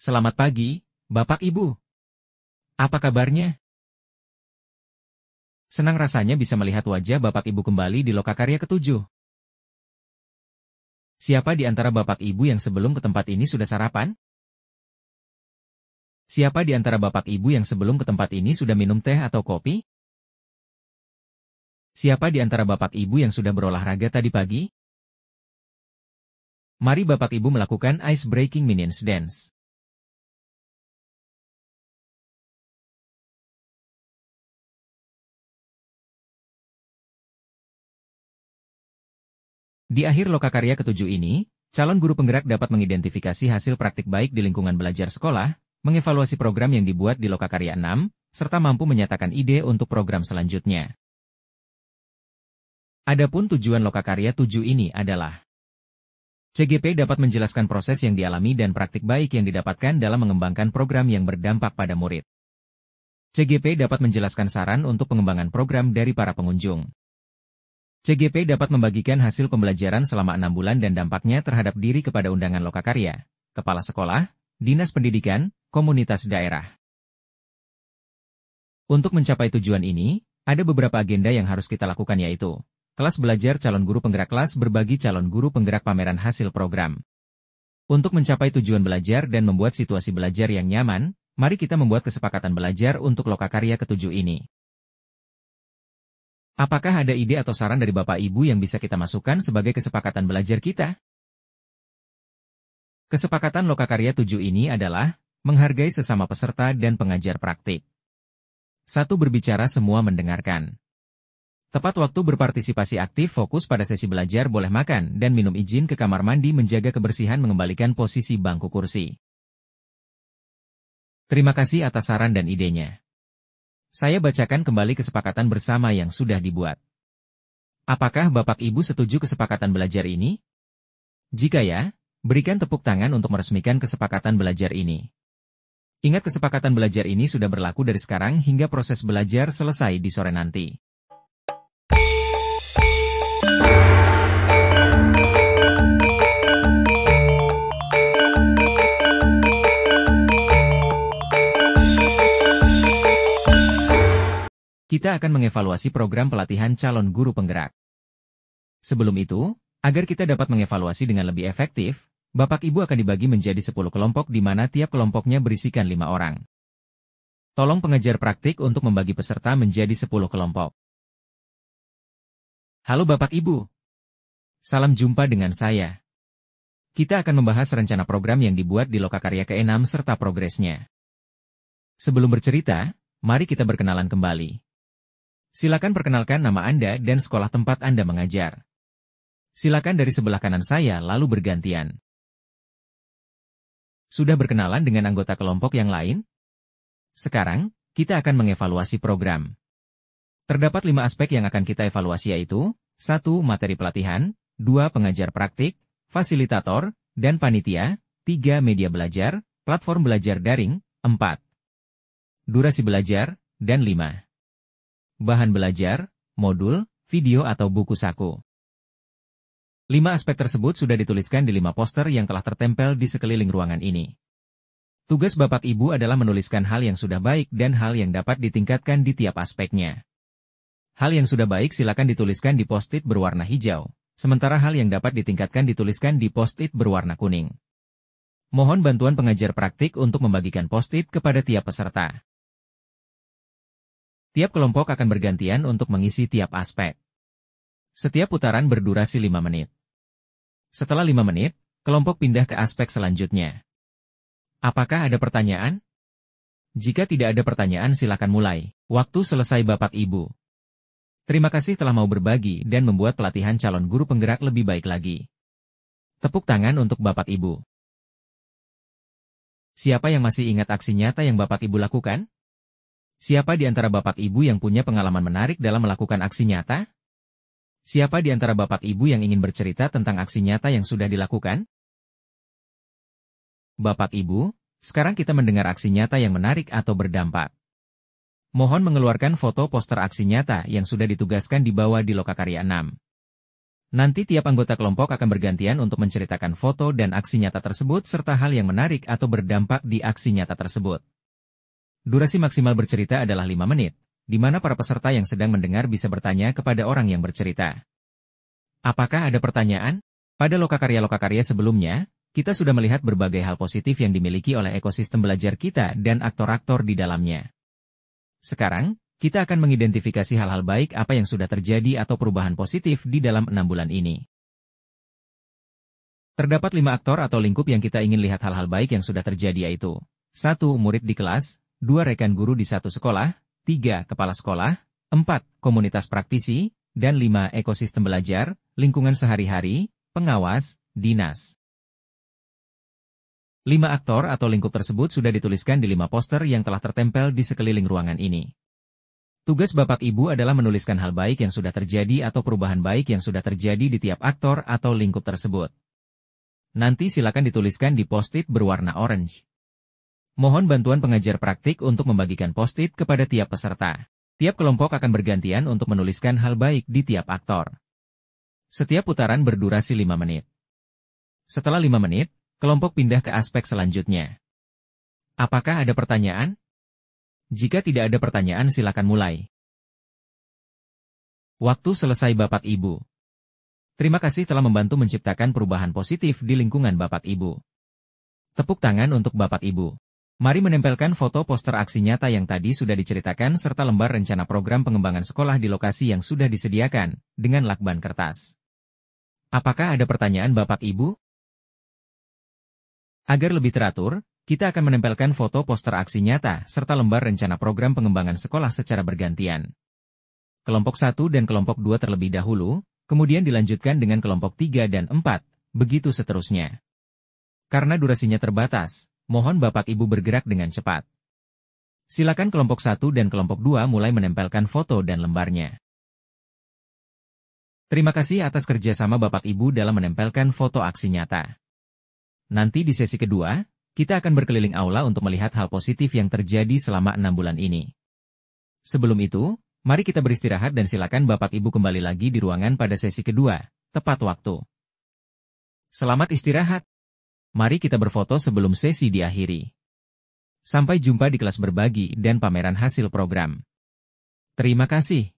Selamat pagi, Bapak Ibu. Apa kabarnya? Senang rasanya bisa melihat wajah Bapak Ibu kembali di Lokakarya ke-7. Siapa di antara Bapak Ibu yang sebelum ke tempat ini sudah sarapan? Siapa di antara Bapak Ibu yang sebelum ke tempat ini sudah minum teh atau kopi? Siapa di antara Bapak Ibu yang sudah berolahraga tadi pagi? Mari Bapak Ibu melakukan Ice Breaking Minions Dance. Di akhir Lokakarya ke-7 ini, calon guru penggerak dapat mengidentifikasi hasil praktik baik di lingkungan belajar sekolah, mengevaluasi program yang dibuat di Lokakarya 6, serta mampu menyatakan ide untuk program selanjutnya. Adapun tujuan Lokakarya 7 ini adalah CGP dapat menjelaskan proses yang dialami dan praktik baik yang didapatkan dalam mengembangkan program yang berdampak pada murid. CGP dapat menjelaskan saran untuk pengembangan program dari para pengunjung. CGP dapat membagikan hasil pembelajaran selama 6 bulan dan dampaknya terhadap diri kepada undangan Lokakarya, kepala sekolah, dinas pendidikan, komunitas daerah. Untuk mencapai tujuan ini, ada beberapa agenda yang harus kita lakukan yaitu kelas belajar calon guru penggerak kelas berbagi calon guru penggerak pameran hasil program. Untuk mencapai tujuan belajar dan membuat situasi belajar yang nyaman, mari kita membuat kesepakatan belajar untuk Lokakarya ke-7 ini. Apakah ada ide atau saran dari Bapak Ibu yang bisa kita masukkan sebagai kesepakatan belajar kita? Kesepakatan Lokakarya 7 ini adalah menghargai sesama peserta dan pengajar praktik. 1. Berbicara semua mendengarkan. Tepat waktu berpartisipasi aktif fokus pada sesi belajar boleh makan dan minum izin ke kamar mandi menjaga kebersihan mengembalikan posisi bangku kursi. Terima kasih atas saran dan idenya. Saya bacakan kembali kesepakatan bersama yang sudah dibuat. Apakah Bapak Ibu setuju kesepakatan belajar ini? Jika ya, berikan tepuk tangan untuk meresmikan kesepakatan belajar ini. Ingat kesepakatan belajar ini sudah berlaku dari sekarang hingga proses belajar selesai di sore nanti. Kita akan mengevaluasi program pelatihan calon guru penggerak. Sebelum itu, agar kita dapat mengevaluasi dengan lebih efektif, Bapak Ibu akan dibagi menjadi 10 kelompok di mana tiap kelompoknya berisikan 5 orang. Tolong pengajar praktik untuk membagi peserta menjadi 10 kelompok. Halo Bapak Ibu. Salam jumpa dengan saya. Kita akan membahas rencana program yang dibuat di Lokakarya ke-6 serta progresnya. Sebelum bercerita, mari kita berkenalan kembali. Silakan perkenalkan nama Anda dan sekolah tempat Anda mengajar. Silakan dari sebelah kanan saya lalu bergantian. Sudah berkenalan dengan anggota kelompok yang lain? Sekarang, kita akan mengevaluasi program. Terdapat 5 aspek yang akan kita evaluasi yaitu 1. Materi pelatihan, 2. Pengajar praktik, fasilitator, dan panitia, 3. Media belajar, platform belajar daring, 4. Durasi belajar, dan 5. Bahan belajar, modul, video atau buku saku. 5 aspek tersebut sudah dituliskan di 5 poster yang telah tertempel di sekeliling ruangan ini. Tugas Bapak Ibu adalah menuliskan hal yang sudah baik dan hal yang dapat ditingkatkan di tiap aspeknya. Hal yang sudah baik silakan dituliskan di post-it berwarna hijau, sementara hal yang dapat ditingkatkan dituliskan di post-it berwarna kuning. Mohon bantuan pengajar praktik untuk membagikan post-it kepada tiap peserta. Tiap kelompok akan bergantian untuk mengisi tiap aspek. Setiap putaran berdurasi 5 menit. Setelah 5 menit, kelompok pindah ke aspek selanjutnya. Apakah ada pertanyaan? Jika tidak ada pertanyaan silakan mulai. Waktu selesai Bapak Ibu. Terima kasih telah mau berbagi dan membuat pelatihan calon guru penggerak lebih baik lagi. Tepuk tangan untuk Bapak Ibu. Siapa yang masih ingat aksi nyata yang Bapak Ibu lakukan? Siapa di antara Bapak Ibu yang punya pengalaman menarik dalam melakukan aksi nyata? Siapa di antara Bapak Ibu yang ingin bercerita tentang aksi nyata yang sudah dilakukan? Bapak Ibu, sekarang kita mendengar aksi nyata yang menarik atau berdampak. Mohon mengeluarkan foto poster aksi nyata yang sudah ditugaskan di bawah di Lokakarya 6. Nanti tiap anggota kelompok akan bergantian untuk menceritakan foto dan aksi nyata tersebut serta hal yang menarik atau berdampak di aksi nyata tersebut. Durasi maksimal bercerita adalah 5 menit, di mana para peserta yang sedang mendengar bisa bertanya kepada orang yang bercerita. Apakah ada pertanyaan? Pada lokakarya-lokakarya sebelumnya, kita sudah melihat berbagai hal positif yang dimiliki oleh ekosistem belajar kita dan aktor-aktor di dalamnya. Sekarang, kita akan mengidentifikasi hal-hal baik apa yang sudah terjadi atau perubahan positif di dalam 6 bulan ini. Terdapat 5 aktor atau lingkup yang kita ingin lihat hal-hal baik yang sudah terjadi yaitu 1. Murid di kelas, 2. Rekan guru di satu sekolah, 3. Kepala sekolah, 4. Komunitas praktisi, dan 5. Ekosistem belajar, lingkungan sehari-hari, pengawas, dinas. 5 aktor atau lingkup tersebut sudah dituliskan di 5 poster yang telah tertempel di sekeliling ruangan ini. Tugas Bapak Ibu adalah menuliskan hal baik yang sudah terjadi atau perubahan baik yang sudah terjadi di tiap aktor atau lingkup tersebut. Nanti silakan dituliskan di post-it berwarna orange. Mohon bantuan pengajar praktik untuk membagikan post-it kepada tiap peserta. Tiap kelompok akan bergantian untuk menuliskan hal baik di tiap aktor. Setiap putaran berdurasi 5 menit. Setelah 5 menit, kelompok pindah ke aspek selanjutnya. Apakah ada pertanyaan? Jika tidak ada pertanyaan silakan mulai. Waktu selesai Bapak Ibu. Terima kasih telah membantu menciptakan perubahan positif di lingkungan Bapak Ibu. Tepuk tangan untuk Bapak Ibu. Mari menempelkan foto poster aksi nyata yang tadi sudah diceritakan serta lembar rencana program pengembangan sekolah di lokasi yang sudah disediakan, dengan lakban kertas. Apakah ada pertanyaan Bapak Ibu? Agar lebih teratur, kita akan menempelkan foto poster aksi nyata serta lembar rencana program pengembangan sekolah secara bergantian. Kelompok 1 dan kelompok 2 terlebih dahulu, kemudian dilanjutkan dengan kelompok 3 dan 4, begitu seterusnya. Karena durasinya terbatas, mohon Bapak Ibu bergerak dengan cepat. Silakan kelompok 1 dan kelompok 2 mulai menempelkan foto dan lembarnya. Terima kasih atas kerjasama Bapak Ibu dalam menempelkan foto aksi nyata. Nanti di sesi kedua, kita akan berkeliling aula untuk melihat hal positif yang terjadi selama 6 bulan ini. Sebelum itu, mari kita beristirahat dan silakan Bapak Ibu kembali lagi di ruangan pada sesi kedua, tepat waktu. Selamat istirahat. Mari kita berfoto sebelum sesi diakhiri. Sampai jumpa di kelas berbagi dan pameran hasil program. Terima kasih.